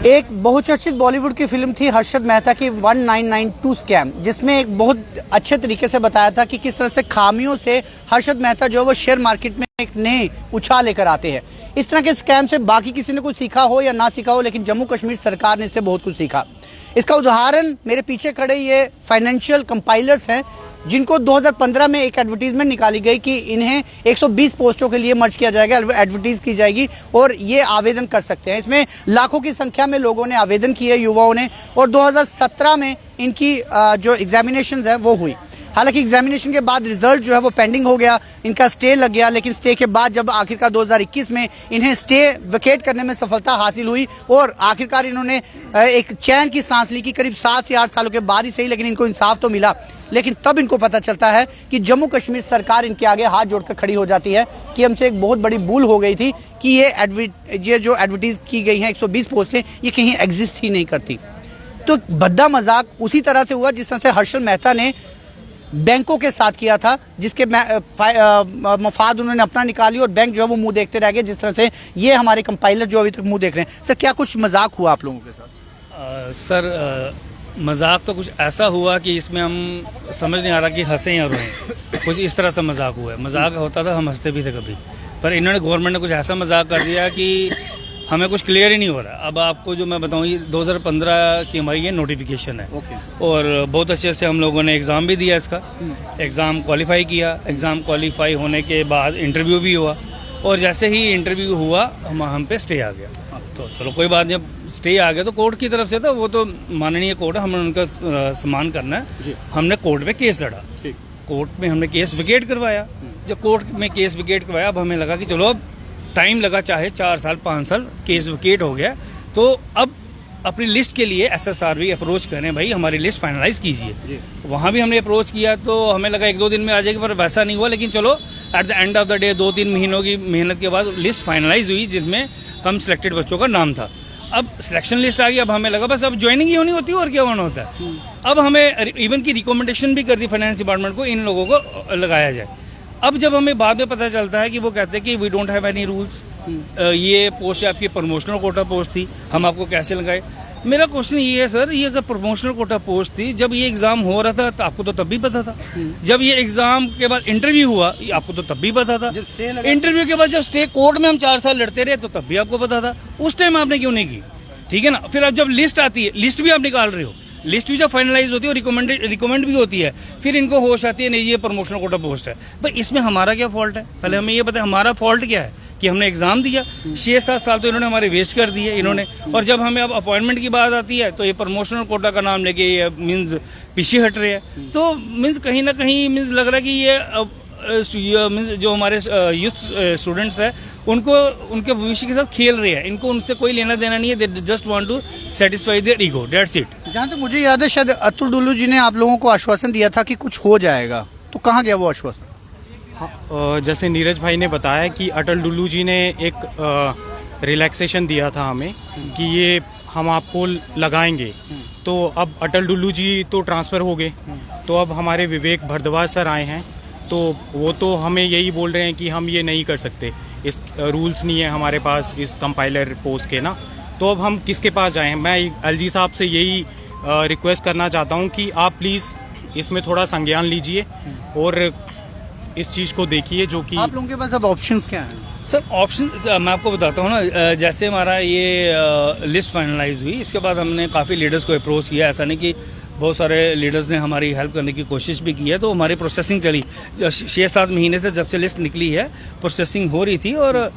एक बहुचर्चित बॉलीवुड की फिल्म थी हर्षद मेहता की 1992 स्कैम, जिसमें एक बहुत अच्छे तरीके से बताया था कि किस तरह से खामियों से हर्षद मेहता जो है वो शेयर मार्केट में एक नए उछाल लेकर आते हैं। इस तरह के स्कैम से बाकी किसी ने कुछ सीखा हो या ना सीखा हो, लेकिन जम्मू कश्मीर सरकार ने इससे बहुत कुछ सीखा। इसका उदाहरण मेरे पीछे खड़े ये फाइनेंशियल कंपाइलर्स हैं, जिनको 2015 में एक एडवर्टीजमेंट निकाली गई कि इन्हें 120 पोस्टों के लिए मर्ज किया जाएगा, एडवर्टीज की जाएगी और ये आवेदन कर सकते हैं। इसमें लाखों की संख्या में लोगों ने आवेदन किए, युवाओं ने, और 2017 में इनकी जो एग्जामिनेशन है वो हुई। हालांकि एग्जामिनेशन के बाद रिजल्ट जो है वो पेंडिंग हो गया, इनका स्टे लग गया, लेकिन स्टे के बाद जब आखिरकार 2021 में इन्हें स्टे वेकेट करने में सफलता हासिल हुई और आखिरकार इन्होंने एक चैन की सांस ली कि करीब 7 से 8 सालों के बाद ही सही, लेकिन इनको इंसाफ तो मिला। लेकिन तब इनको पता चलता है कि जम्मू कश्मीर सरकार इनके आगे हाथ जोड़कर खड़ी हो जाती है कि हमसे एक बहुत बड़ी भूल हो गई थी कि ये जो एडवर्टीज की गई हैं 120 पोस्टें, ये कहीं एग्जिस्ट ही नहीं करती। तो भद्दा मजाक उसी तरह से हुआ जिस तरह से हर्षद मेहता ने बैंकों के साथ किया था, जिसके मफाद उन्होंने अपना निकाली और बैंक जो है वो मुंह देखते रह गए, जिस तरह से ये हमारे कंपाइलर जो अभी तक मुंह देख रहे हैं। सर, क्या कुछ मजाक हुआ आप लोगों के साथ? सर, मजाक तो कुछ ऐसा हुआ कि इसमें हम समझ नहीं आ रहा कि हंसें या रोएं। कुछ इस तरह से मजाक हुआ है। मजाक होता था हम हंसते भी थे कभी, पर इन्होंने गवर्नमेंट ने कुछ ऐसा मजाक कर दिया कि हमें कुछ क्लियर ही नहीं हो रहा। अब आपको जो मैं बताऊँ, ये 2015 की हमारी ये नोटिफिकेशन है। और बहुत अच्छे से हम लोगों ने एग्ज़ाम भी दिया इसका, एग्ज़ाम क्वालिफाई किया। एग्ज़ाम क्वालिफाई होने के बाद इंटरव्यू भी हुआ, और जैसे ही इंटरव्यू हुआ हम पे स्टे आ गया। तो चलो कोई बात नहीं, अब स्टे आ गया तो कोर्ट की तरफ से था, वो तो माननीय कोर्ट है, हमने उनका सम्मान करना है। हमने कोर्ट में केस लड़ा, कोर्ट में हमने केस विकेट करवाया। जब कोर्ट में केस विकेट करवाया, अब हमें लगा कि चलो अब टाइम लगा, चाहे 4 साल 5 साल, केस विकेट हो गया, तो अब अपनी लिस्ट के लिए SSR भी अप्रोच करें, भाई हमारी लिस्ट फाइनलाइज कीजिए। वहाँ भी हमने अप्रोच किया तो हमें लगा 1-2 दिन में आ जाएगी, पर वैसा नहीं हुआ। लेकिन चलो eight the end of the day 2-3 महीनों की मेहनत के बाद लिस्ट फाइनलाइज हुई, जिसमें हम सिलेक्टेड बच्चों का नाम था। अब सिलेक्शन लिस्ट आ गई, अब हमें लगा बस अब ज्वाइनिंग ही होनी होती है और क्या होना होता है। अब हमें इवन की रिकमेंडेशन भी कर दी फाइनेंस डिपार्टमेंट को, इन लोगों को लगाया जाए। अब जब हमें बाद में पता चलता है कि वो कहते हैं कि we don't have any rules, ये पोस्ट आपकी प्रमोशनल कोटा पोस्ट थी, हम आपको कैसे लगाए। मेरा क्वेश्चन ये है सर, ये अगर प्रमोशनल कोटा पोस्ट थी, जब ये एग्जाम हो रहा था तो आपको तो तब भी पता था। जब ये एग्जाम के बाद इंटरव्यू हुआ, आपको तो तब भी पता था। इंटरव्यू के बाद जब स्टे कोर्ट में हम 4 साल लड़ते रहे, तो तब भी आपको पता था। उस टाइम आपने क्यों नहीं की? ठीक है ना। फिर अब जब लिस्ट आती है, लिस्ट भी आप निकाल रहे हो, लिस्ट भी जब फाइनलाइज होती है और रिकमेंड भी होती है, फिर इनको होश आती है नहीं ये प्रमोशनल कोटा पोस्ट है। भाई इसमें हमारा क्या फॉल्ट है? पहले हमें ये बताएं, हमारा फॉल्ट क्या है कि हमने एग्जाम दिया, 6-7 साल तो इन्होंने हमारे वेस्ट कर दिए इन्होंने। और जब हमें अब अपॉइंटमेंट की बात आती है तो ये प्रमोशनल कोटा का नाम लेके ये मीन्स पीछे हट रहे हैं। तो मीन्स कहीं ना कहीं मीन्स लग रहा है कि ये जो हमारे यूथ स्टूडेंट्स हैं उनको उनके भविष्य के साथ खेल रहे हैं। इनको उनसे कोई लेना देना नहीं है, they just want to satisfy their ego, that's it. जहाँ तक मुझे याद है, शायद अतुल डुल्लू जी ने आप लोगों को आश्वासन दिया था कि कुछ हो जाएगा, तो कहाँ गया वो आश्वासन? हाँ, जैसे नीरज भाई ने बताया कि अटल डुल्लू जी ने एक रिलैक्सेशन दिया था हमें कि ये हम आपको लगाएंगे। तो अब अटल डुल्लू जी तो ट्रांसफ़र हो गए, तो अब हमारे विवेक भारद्वाज सर आए हैं, तो वो तो हमें यही बोल रहे हैं कि हम ये नहीं कर सकते, इस रूल्स नहीं है हमारे पास इस कंपाइलर पोस्ट के ना। तो अब हम किसके पास जाएं? मैं एलजी साहब से यही रिक्वेस्ट करना चाहता हूं कि आप प्लीज़ इसमें थोड़ा संज्ञान लीजिए और इस चीज़ को देखिए। जो कि आप लोगों के पास अब ऑप्शंस क्या हैं? सर ऑप्शन मैं आपको बताता हूँ ना, जैसे हमारा ये लिस्ट फाइनलाइज हुई, इसके बाद हमने काफ़ी लीडर्स को अप्रोच किया। ऐसा नहीं कि बहुत सारे लीडर्स ने हमारी हेल्प करने की कोशिश भी की है, तो हमारी प्रोसेसिंग चली 6-7 महीने से, जब से लिस्ट निकली है प्रोसेसिंग हो रही थी और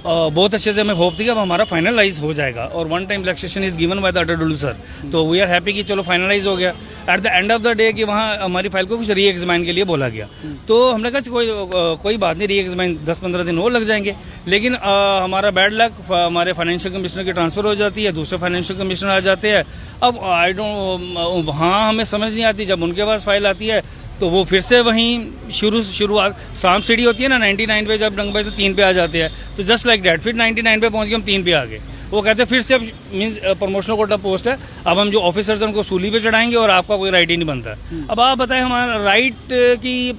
बहुत अच्छे से हमें होप थी कि अब हमारा फाइनलाइज हो जाएगा। और 1 time relaxation is given by the Atal Dulloo sir, तो वी आर हैप्पी कि चलो फाइनलाइज हो गया। At the end of the day कि वहाँ हमारी फाइल को कुछ री एग्जामिन के लिए बोला गया, तो हमने कहा कोई बात नहीं, री एग्जामिन 10-15 दिन और लग जाएंगे। लेकिन हमारा बैड लक, हमारे फाइनेंशियल कमिश्नर की ट्रांसफ़र हो जाती है, दूसरे फाइनेंशियल कमिश्नर आ जाते हैं। अब आई डोंट, वहाँ हमें समझ नहीं आती, जब उनके पास फाइल आती है तो वो फिर से वहीं शुरुआत सांप सीढ़ी होती है ना, 99 पे जब डंग बजे तो 3 पे आ जाते हैं, तो जस्ट लाइक डैट फिर 99 पे पहुंच के हम 3 पे आ गए। वो कहते हैं फिर से अब मीन्स प्रमोशनल कोटा पोस्ट है, अब हम जो ऑफिसर्स हैं उनको सूली पे चढ़ाएंगे और आपका कोई राइट ही नहीं बनता। अब आप बताएं हमारा राइट की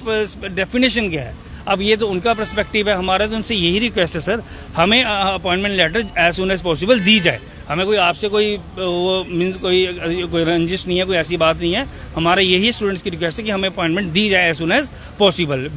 डेफिनेशन क्या है? अब ये तो उनका पर्सपेक्टिव है, हमारा तो उनसे यही रिक्वेस्ट है सर, हमें appointment letter as soon as possible दी जाए। हमें कोई आपसे कोई वो मीन्स कोई रंजिश नहीं है, कोई ऐसी बात नहीं है। हमारा यही स्टूडेंट्स की रिक्वेस्ट है कि हमें अपॉइंटमेंट दी जाए एज सुन एज पॉसिबल।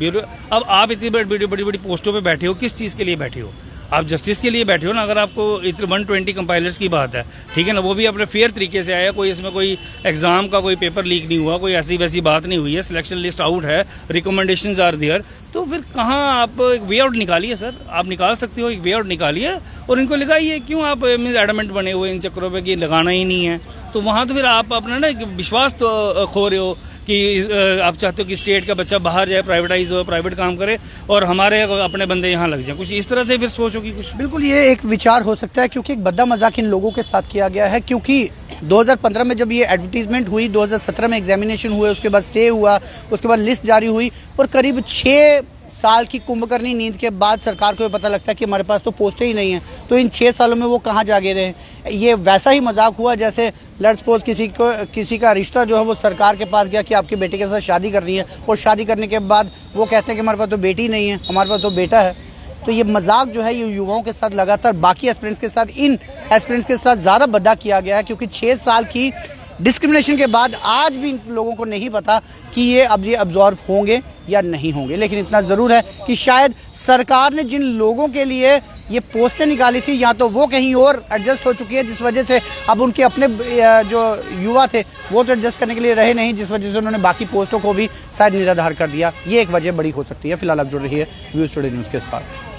अब आप इतनी बड़ी बड़ी पोस्टों पे बैठे हो, किस चीज़ के लिए बैठे हो? आप जस्टिस के लिए बैठे हो ना। अगर आपको इतने 120 कंपाइलर्स की बात है, ठीक है ना, वो भी अपने फेयर तरीके से आया, कोई इसमें कोई एग्जाम का कोई पेपर लीक नहीं हुआ, कोई ऐसी वैसी बात नहीं हुई है, सिलेक्शन लिस्ट आउट है, रिकमेंडेशंस आर देयर, तो फिर कहाँ आप एक वे आउट निकालिए सर, आप निकाल सकते हो, एक वे आउट निकालिए और इनको लगाइए। क्यों आप मीन्स एडमेंट बने हुए इन चक्करों पे कि लगाना ही नहीं है? तो वहाँ तो फिर आप अपना ना विश्वास तो खो रहे हो कि आप चाहते हो कि स्टेट का बच्चा बाहर जाए, प्राइवेटाइज हो, प्राइवेट काम करे और हमारे अपने बंदे यहाँ लग जाएं। कुछ इस तरह से फिर सोचो कि कुछ बिल्कुल ये एक विचार हो सकता है, क्योंकि एक बद्दा मजाक इन लोगों के साथ किया गया है। क्योंकि 2015 में जब ये एडवर्टीजमेंट हुई, 2017 में एग्जामिनेशन हुए, उसके बाद स्टे हुआ, उसके बाद लिस्ट जारी हुई और करीब 6 साल की कुंभकर्णी नींद के बाद सरकार को ये पता लगता है कि हमारे पास तो पोस्टें ही नहीं हैं। तो इन 6 सालों में वो कहाँ जागे रहे। ये वैसा ही मजाक हुआ जैसे लेट्स सपोज किसी का रिश्ता जो है वो सरकार के पास गया कि आपके बेटे के साथ शादी करनी है, और शादी करने के बाद वो कहते हैं कि हमारे पास तो बेटी नहीं है, हमारे पास तो बेटा है। तो ये मजाक जो है ये युवाओं के साथ लगातार बाकी एस्पिरेंट्स के साथ, इन एस्पिरेंट्स के साथ ज़्यादा बद्दा किया गया है, क्योंकि 6 साल की डिस्क्रिमिनेशन के बाद आज भी इन लोगों को नहीं पता कि ये अब्जॉर्व होंगे या नहीं होंगे। लेकिन इतना ज़रूर है कि शायद सरकार ने जिन लोगों के लिए ये पोस्टें निकाली थी, या तो वो कहीं और एडजस्ट हो चुकी है, जिस वजह से अब उनके अपने जो युवा थे वो तो एडजस्ट करने के लिए रहे नहीं, जिस वजह से उन्होंने बाकी पोस्टों को भी शायद निराधार कर दिया। ये एक वजह बड़ी हो सकती है। फिलहाल अब जुड़ रही है व्यूज़ टुडे न्यूज़ के साथ।